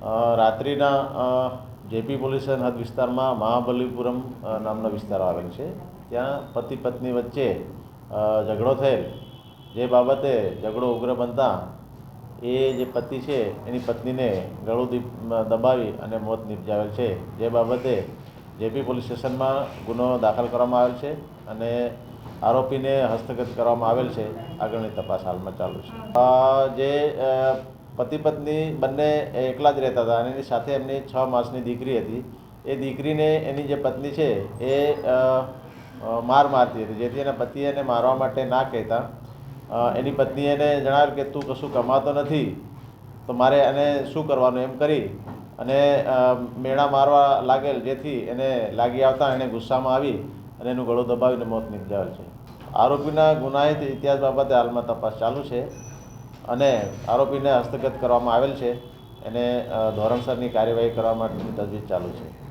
રાત્રિના JP police station હદ વિસ્તારમાં મહાબલીપુરમ નામનો વિસ્તાર આવેલ છે. ત્યાં પતિ પત્ની વચ્ચે ઝઘડો થયેલ, જે બાબતે ઝઘડો ઉગ્ર બનતા એ જે પતિ છે એની પત્નીને ગળું દબાવી અને મોત નિપજાવેલ છે. જે બાબતે જેપી પોલીસ સ્ટેશનમાં ગુનો દાખલ કરવામાં આવેલ છે અને આરોપીને હસ્તગત કરવામાં આવેલ છે. આગળની તપાસ હાલમાં ચાલુ છે. જે પતિ પત્ની બંને એકલા જ રહેતા હતા અને એની સાથે એમની 6 માસની દીકરી હતી. એ દીકરીને એની જે પત્ની છે એ માર મારતી હતી, જેથી એના પતિએ એને મારવા માટે ના કહેતા એની પત્નીએ એને જણાવ્યું કે તું કશું કમાતો નથી તો મારે એને શું કરવાનું એમ કરી અને મેણા મારવા લાગેલ, જેથી એને લાગી આવતા એણે ગુસ્સામાં આવી અને એનું ગળું દબાવીને મોત નિપજાવેલ છે. આરોપીના ગુનાહિત ઇતિહાસ બાબતે હાલમાં તપાસ ચાલુ છે અને આરોપીને હસ્તગત કરવામાં આવેલ છે. એને ધોરણસરની કાર્યવાહી કરવા માટેની તજવીજ ચાલુ છે.